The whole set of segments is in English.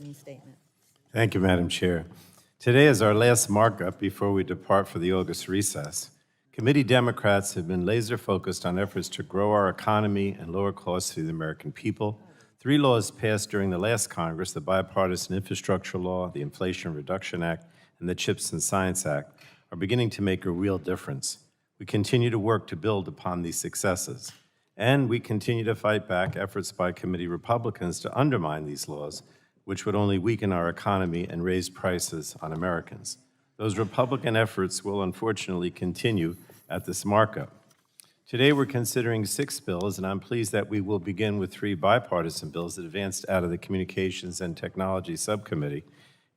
opening statement. Thank you, Madam Chair. Today is our last markup before we depart for the August recess. Committee Democrats have been laser-focused on efforts to grow our economy and lower costs for the American people. 3 laws passed during the last Congress, the Bipartisan Infrastructure Law, the Inflation Reduction Act, and the CHIPS and Science Act, are beginning to make a real difference. We continue to work to build upon these successes. And we continue to fight back efforts by committee Republicans to undermine these laws, which would only weaken our economy and raise prices on Americans. Those Republican efforts will unfortunately continue at this markup. Today we're considering 6 bills, and I'm pleased that we will begin with 3 bipartisan bills that advanced out of the Communications and Technology Subcommittee.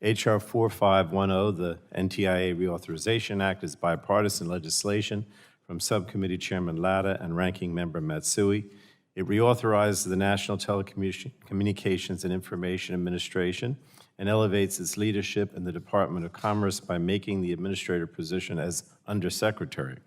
H.R. 4510, the NTIA Reauthorization Act, is bipartisan legislation from Subcommittee Chairman Latta and Ranking Member Matsui. It reauthorizes the National Telecommunications and Information Administration and elevates its leadership in the Department of Commerce by making the administrator position as Undersecretary.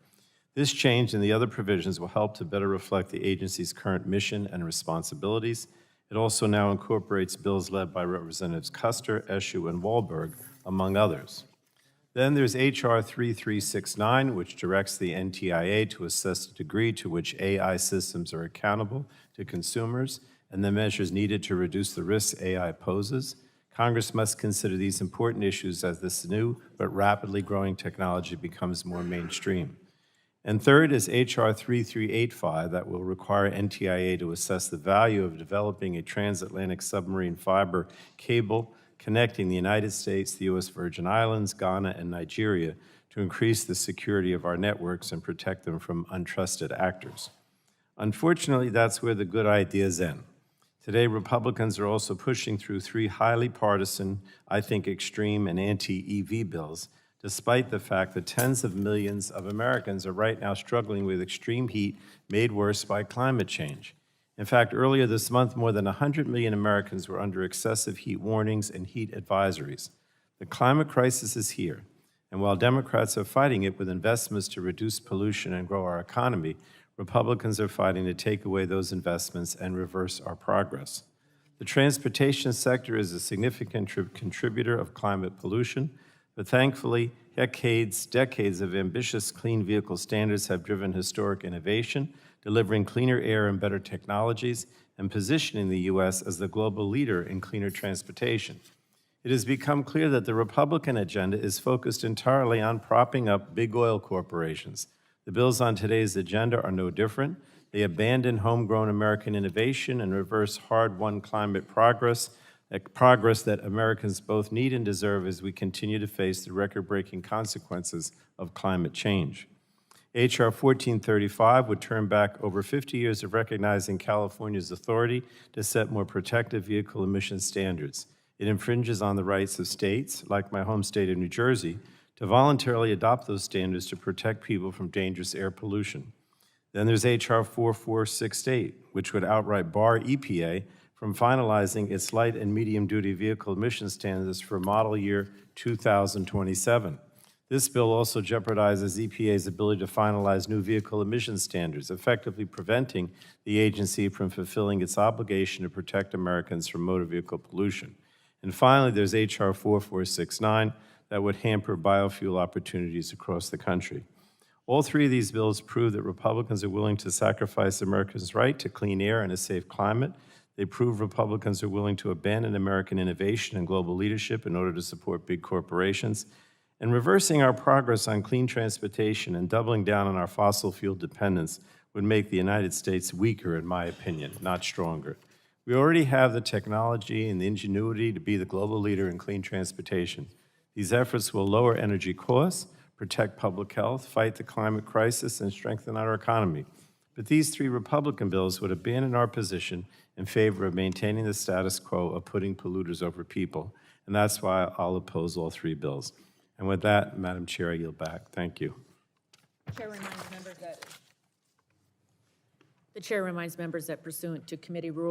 This change and the other provisions will help to better reflect the agency's current mission and responsibilities. It also now incorporates bills led by Representatives Custer, Eshoo, and Wahlberg, among others. Then there's H.R. 3369, which directs the NTIA to assess the degree to which AI systems are accountable to consumers and the measures needed to reduce the risks AI poses. Congress must consider these important issues as this new but rapidly growing technology becomes more mainstream. And third is H.R. 3385 that will require NTIA to assess the value of developing a transatlantic submarine fiber cable connecting the United States, the U.S. Virgin Islands, Ghana, and Nigeria to increase the security of our networks and protect them from untrusted actors. Unfortunately, that's where the good ideas end. Today, Republicans are also pushing through 3 highly partisan, I think extreme and anti-EV bills, despite the fact that tens of millions of Americans are right now struggling with extreme heat made worse by climate change. In fact, earlier this month, more than 100 million Americans were under excessive heat warnings and heat advisories. The climate crisis is here, and while Democrats are fighting it with investments to reduce pollution and grow our economy, Republicans are fighting to take away those investments and reverse our progress. The transportation sector is a significant contributor of climate pollution, but thankfully, decades of ambitious clean vehicle standards have driven historic innovation, delivering cleaner air and better technologies, and positioning the U.S. as the global leader in cleaner transportation. It has become clear that the Republican agenda is focused entirely on propping up big oil corporations. The bills on today's agenda are no different. They abandon homegrown American innovation and reverse hard-won climate progress that Americans both need and deserve as we continue to face the record-breaking consequences of climate change. H.R. 1435 would turn back over 50 years of recognizing California's authority to set more protective vehicle emission standards. It infringes on the rights of states, like my home state of New Jersey, to voluntarily adopt those standards to protect people from dangerous air pollution. Then there's H.R. 4468, which would outright bar EPA from finalizing its light and medium-duty vehicle emission standards for model year 2027. This bill also jeopardizes EPA's ability to finalize new vehicle emission standards, effectively preventing the agency from fulfilling its obligation to protect Americans from motor vehicle pollution. And finally, there's H.R. 4469 that would hamper biofuel opportunities across the country. All 3 of these bills prove that Republicans are willing to sacrifice Americans' right to clean air and a safe climate. They prove Republicans are willing to abandon American innovation and global leadership in order to support big corporations. And reversing our progress on clean transportation and doubling down on our fossil fuel dependence would make the United States weaker, in my opinion, not stronger. We already have the technology and the ingenuity to be the global leader in clean transportation. These efforts will lower energy costs, protect public health, fight the climate crisis, and strengthen our economy. But these 3 Republican bills would abandon our position in favor of maintaining the status quo of putting polluters over people, and that's why I'll oppose all 3 bills. And with that, Madam Chair, I yield back. Thank you. The chair reminds members that pursuant to committee rules,